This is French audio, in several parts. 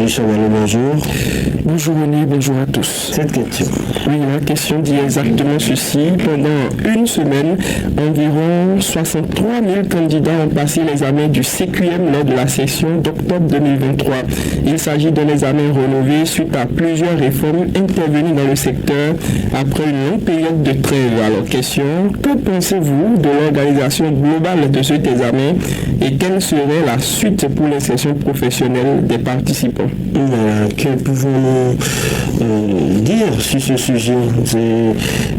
Richard Wallon, bonjour. Bonjour René, bonjour à tous. Cette question. Oui, la question dit exactement ceci. Pendant une semaine, environ 63 000 candidats ont passé l'examen du CQM lors de la session d'octobre 2023. Il s'agit d'un examen renouvelé suite à plusieurs réformes intervenues dans le secteur après une longue période de trêve. Alors, question, que pensez-vous de l'organisation globale de cet examen et quelle serait la suite pour l'insertion professionnelle des participants? Voilà, que pouvons-nous dire sur ce sujet? C'est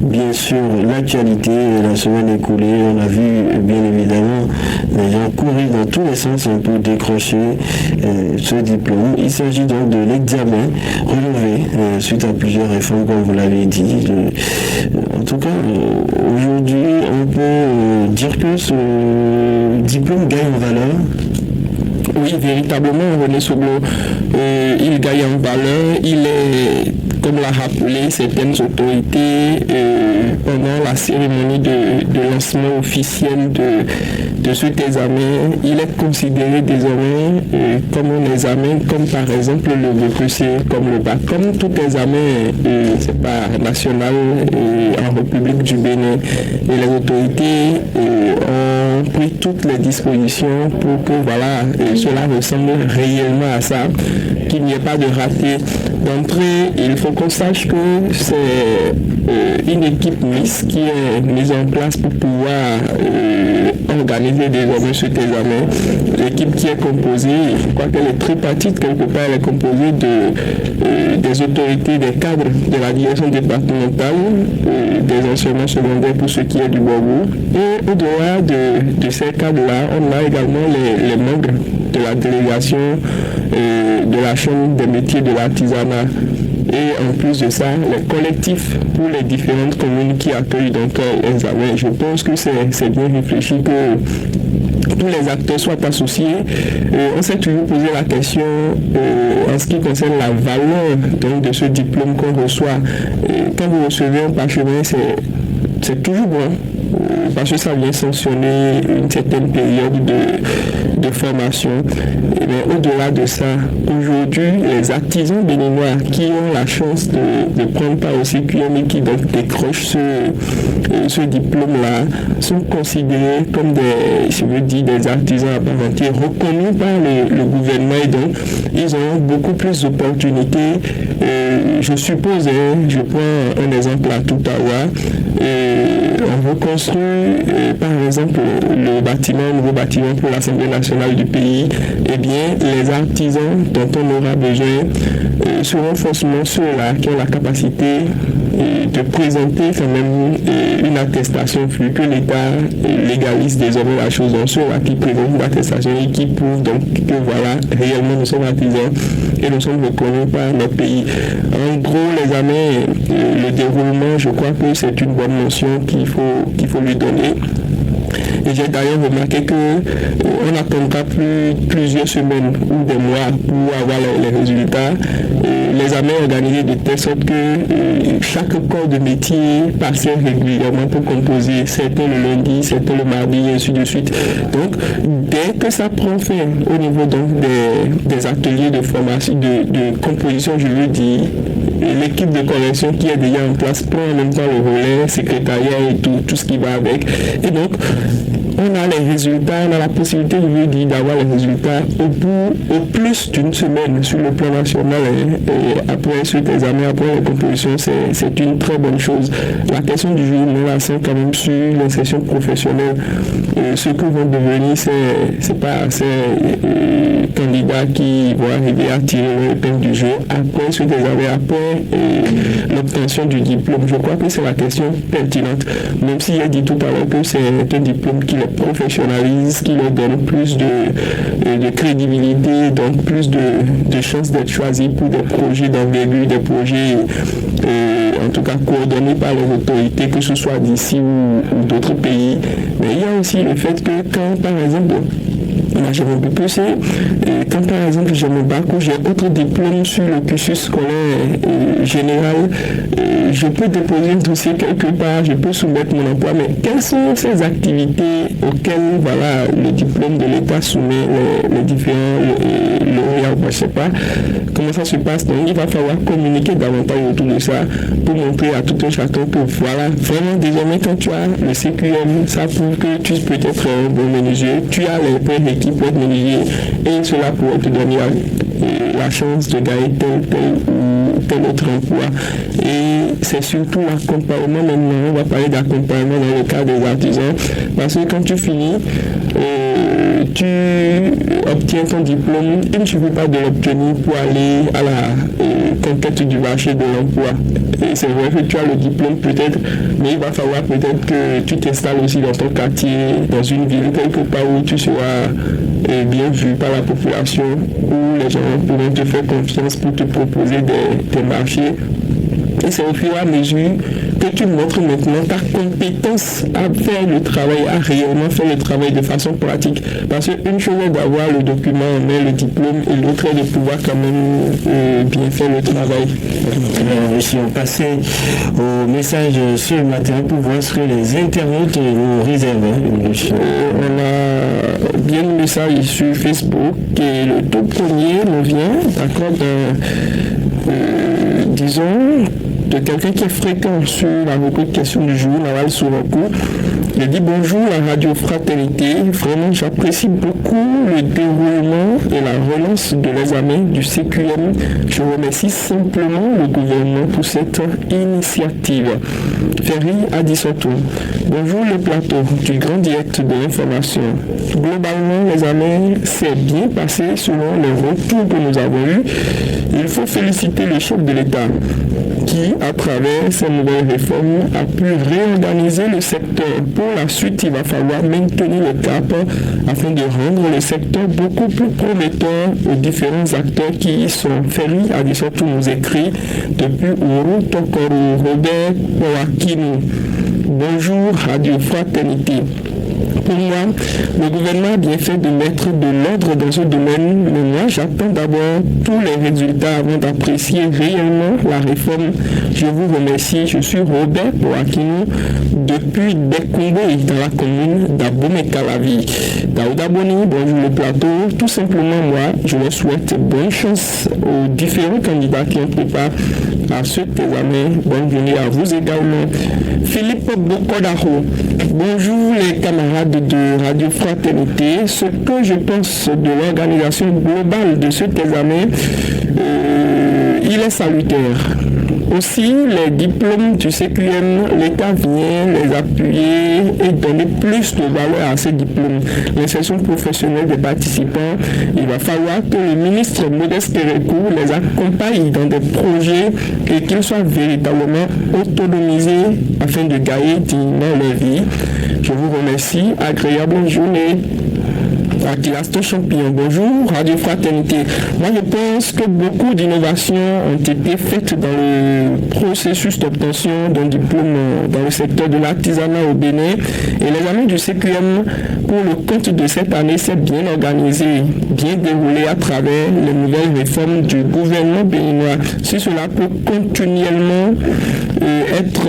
bien sûr l'actualité. La semaine écoulée, on a vu bien évidemment les gens courir dans tous les sens pour décrocher ce diplôme. Il s'agit donc de l'examen relevé suite à plusieurs réformes, comme vous l'avez dit. En tout cas, aujourd'hui, on peut dire que ce diplôme gagne en valeur. Oui, véritablement, René Soblo, il gagne en valeur, il est, comme l'a rappelé certaines autorités pendant la cérémonie de lancement officiel de cet examen, il est considéré désormais comme un examen, comme par exemple le BPC, comme le bac, comme tout examen c'est pas national en République du Bénin. Et les autorités ont pris toutes les dispositions pour que voilà, cela ressemble réellement à ça, qu'il n'y ait pas de raté. D'entrée, il faut qu'on sache que c'est une équipe mixte qui est mise en place pour pouvoir organiser désormais cet examen. L'équipe qui est composée, je crois qu'elle est tripartite quelque part, elle est composée des autorités, des cadres de la direction départementale, des enseignements secondaires pour ce qui est du Bordeaux. Et au-delà de ces cadres-là, on a également les membres de la délégation de la Chambre des métiers de l'artisanat. Et en plus de ça, les collectifs pour les différentes communes qui accueillent donc l'examen. Je pense que c'est bien réfléchi que tous les acteurs soient associés. On s'est toujours posé la question en ce qui concerne la valeur donc, de ce diplôme qu'on reçoit. Quand vous recevez un parchemin, c'est toujours bon. Parce que ça vient sanctionner une certaine période de formation. Et bien, au-delà de ça, aujourd'hui, les artisans béninois qui ont la chance de prendre part au CQM et qui donc décrochent ce diplôme-là sont considérés comme des artisans à part entière, reconnus par le gouvernement et donc ils ont beaucoup plus d'opportunités. Je suppose, je prends un exemple à Ottawa, on veut construire par exemple le nouveau bâtiment pour l'Assemblée nationale du pays. Eh bien, les artisans dont on aura besoin seront forcément ceux-là qui ont la capacité de présenter quand même une attestation vu que l'État légalise désormais la chose. Donc ceux-là qui présentent une attestation et qui prouvent donc que voilà, réellement nous sommes artisans et nous sommes reconnus par notre pays. En gros, l'examen, le déroulement, je crois que c'est une bonne notion qu'il faut lui donner. Et j'ai d'ailleurs remarqué qu'on n'attendra plus plusieurs semaines ou des mois pour avoir les résultats. L'examen est organisé de telle sorte que chaque corps de métier passait régulièrement pour composer, certains le lundi, certains le mardi, et ainsi de suite. Donc, dès que ça prend fin au niveau donc des ateliers de formation, de composition, je veux dire, l'équipe de correction qui est déjà en place prend en même temps le relais, secrétariat et tout ce qui va avec. Et donc, on a les résultats, on a la possibilité, je veux dire, d'avoir les résultats au plus d'une semaine sur le plan national. Et après cet examen, après la composition, c'est une très bonne chose. La question du jour, nous l'accent quand même sur l'insertion professionnelle. Ce que vont devenir, c'est pas ces candidats qui vont arriver à tirer le épingle du jeu après cet examen, après l'obtention du diplôme. Je crois que c'est la question pertinente, même si j'ai dit tout à l'heure que c'est un diplôme qui les professionnalise, qui leur donne plus de crédibilité, donc plus de chances d'être choisis pour des projets d'envergure, des projets en tout cas coordonnés par les autorités, que ce soit d'ici ou d'autres pays. Mais il y a aussi le fait que quand, par exemple, Là, j'aimerais beaucoup plus. Quand par exemple j'ai mon bac ou j'ai autre diplôme sur le cursus scolaire général, je peux déposer un dossier quelque part, je peux soumettre mon emploi, mais quelles sont ces activités auxquelles voilà, le diplôme de l'État soumet les différents lauréats, je ne sais pas comment ça se passe. Donc il va falloir communiquer davantage autour de ça pour montrer à tout un chacun que voilà, vraiment désormais quand tu as le CQM, ça prouve que tu peux être un bon menuisier, tu as les prérequis pour être menuisier et cela pourrait te donner la chance de gagner tel autre emploi. Et c'est surtout l'accompagnement maintenant, on va parler d'accompagnement dans le cas des artisans, parce que quand tu finis, tu obtiens ton diplôme, il ne suffit pas de l'obtenir pour aller à la conquête du marché de l'emploi. Et c'est vrai que tu as le diplôme peut-être, mais il va falloir peut-être que tu t'installes aussi dans ton quartier, dans une ville, quelque part où tu seras bien vu par la population, où les gens pourront te faire confiance pour te proposer des marchés. Et c'est au fur et à mesure que tu montres maintenant ta compétence à faire le travail, à réellement faire le travail de façon pratique. Parce qu'une chose est d'avoir le document, mais le diplôme, et l'autre est de pouvoir quand même bien faire le travail. Alors, si on passait au message ce matin pour voir ce que les internautes nous réservent. On a bien le message sur Facebook et le tout premier nous vient, d'accord, disons, de quelqu'un qui est fréquent sur la rubrique question du jour, Nawal Sourokou. Il dit bonjour la radio Fraternité, vraiment j'apprécie beaucoup le déroulement et la relance de l'examen du CQM. Je remercie simplement le gouvernement pour cette initiative. Ferry Adissoto. Bonjour le plateau du grand direct de l'information. Globalement, l'examen s'est bien passé selon les retours que nous avons eus. Il faut féliciter le chef de l'État qui, à travers ces nouvelles réformes, a pu réorganiser le secteur. Pour la suite, il va falloir maintenir le cap afin de rendre le secteur beaucoup plus prometteur aux différents acteurs qui y sont. Ferry Adissoto nous écrit depuis Ouro Tokoro, Robert Powakino. Bonjour Radio Fraternité. Pour moi, le gouvernement a bien fait de mettre de l'ordre dans ce domaine, mais moi j'attends d'abord tous les résultats avant d'apprécier réellement la réforme. Je vous remercie, je suis Robert Boakino depuis Bekombé dans la commune d'Abomey-Calavi. Daouda Boni, bonjour le plateau. Tout simplement moi, je leur souhaite bonne chance aux différents candidats qui ont préparé à cet examen. Bonne journée à vous également. Philippe Bokodaro, bonjour les camarades de Radio Fraternité. Ce que je pense de l'organisation globale de cet examen, il est salutaire. Aussi, les diplômes du CQM, l'État vient les appuyer et donner plus de valeur à ces diplômes. L'insertion professionnelle des participants, il va falloir que le ministre Modeste Kérékou les accompagne dans des projets et qu'ils soient véritablement autonomisés afin de gagner dignement leur vie. Je vous remercie. Agréable journée. Akilasto Champignon, bonjour, Radio Fraternité. Moi, je pense que beaucoup d'innovations ont été faites dans le processus d'obtention d'un diplôme dans le secteur de l'artisanat au Bénin. Et l'examen du CQM pour le compte de cette année s'est bien organisé, bien déroulé à travers les nouvelles réformes du gouvernement béninois. Si cela peut continuellement être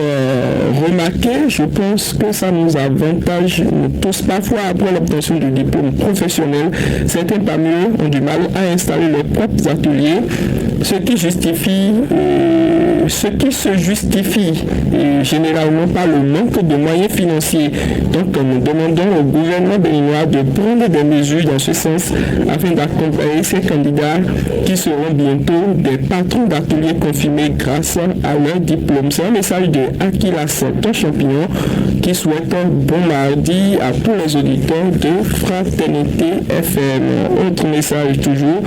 remarqué, je pense que ça nous avantage tous. Parfois, après l'obtention du diplôme professionnel, certains parmi eux ont du mal à installer leurs propres ateliers, ce qui se justifie généralement par le manque de moyens financiers. Donc nous demandons au gouvernement béninois de prendre des mesures dans ce sens afin d'accompagner ces candidats qui seront bientôt des patrons d'ateliers confirmés grâce à leur diplôme. C'est un message de Akilas Champignon qui souhaite un bon mardi à tous les auditeurs de Fraternité FM. Autre message toujours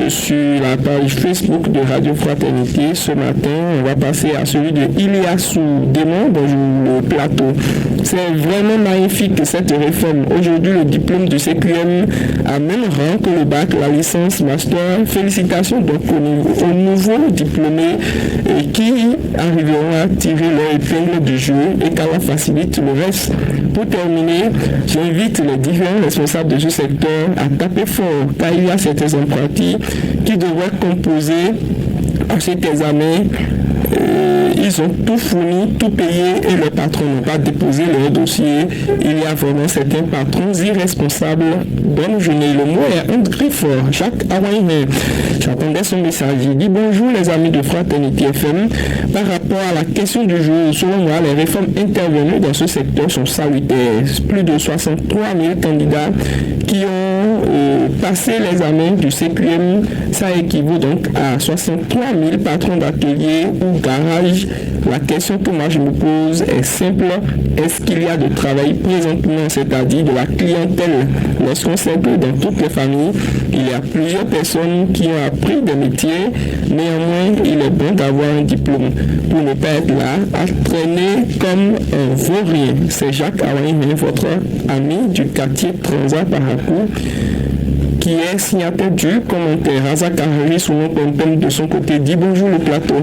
sur la page Facebook de Radio Fraternité. Ce matin, on va passer à celui de Iliassou Démon, bonjour le plateau. C'est vraiment magnifique cette réforme. Aujourd'hui, le diplôme du CQM a même rang que le bac, la licence, master. Félicitations donc aux nouveaux diplômés qui arriveront à tirer leur épingle du jeu et qu'Allah facilite le reste. Pour terminer, j'invite les différents responsables de ce secteur a tapé fort, car il y a certains apprentis qui devraient composer à cet examen. Ils ont tout fourni, tout payé et les patrons n'ont pas déposé leur dossier. Il y a vraiment certains patrons irresponsables. Bonne journée. Le mot est André Fort. Jacques Awaïne. J'attendais son message. Il dit bonjour les amis de Fraternité FM. Par rapport à la question du jour, selon moi, les réformes intervenues dans ce secteur sont salutaires. Plus de 63 000 candidats qui ont passé l'examen du CQM. Ça équivaut donc à 63 000 patrons d'ateliers ou garages. La question que moi je me pose est simple. Est-ce qu'il y a de travail présentement, c'est-à-dire de la clientèle? Lorsqu'on sait que dans toutes les familles, il y a plusieurs personnes qui ont appris des métiers, néanmoins, il est bon d'avoir un diplôme pour ne pas être là à traîner comme un vaurien. C'est Jacques Awaïne, votre ami du quartier Transat Parakou, qui est signataire du commentaire. Razak Ahari, sous mon thème de son côté, dit bonjour le plateau.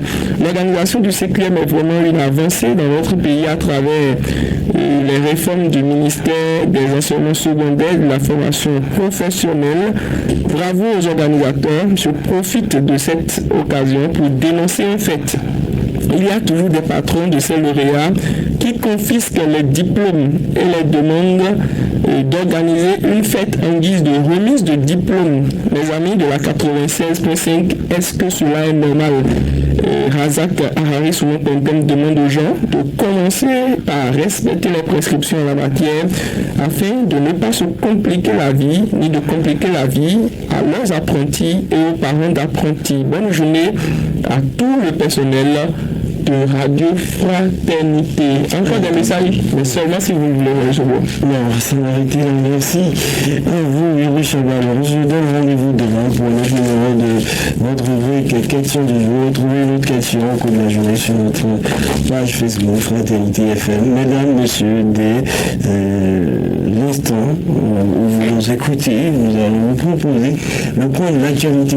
L'organisation du CQM est vraiment une avancée dans notre pays à travers les réformes du ministère des enseignements secondaires et de la formation professionnelle. Bravo aux organisateurs. Je profite de cette occasion pour dénoncer un fait. Il y a toujours des patrons de ces lauréats qui confisquent les diplômes et les demandent d'organiser une fête en guise de remise de diplôme. Les amis de la 96.5, est-ce que cela est normal? Razak Ahari, sous mon thème, demande aux gens de commencer par respecter les prescriptions en la matière afin de ne pas se compliquer la vie, ni de compliquer la vie à leurs apprentis et aux parents d'apprentis. Bonne journée à tout le personnel de Radio Fraternité. Encore des messages, mais seulement si vous voulez recevoir. Non, ça m'a été là. Merci à vous, Yuri Chabalon. Je vous donne rendez-vous demain pour le numéro de votre rubrique question du jour. Trouvez une autre question au cours de la journée sur notre page Facebook Fraternité FM. Mesdames, messieurs, dès l'instant où vous nous écoutez, nous allons vous proposer le point de l'actualité.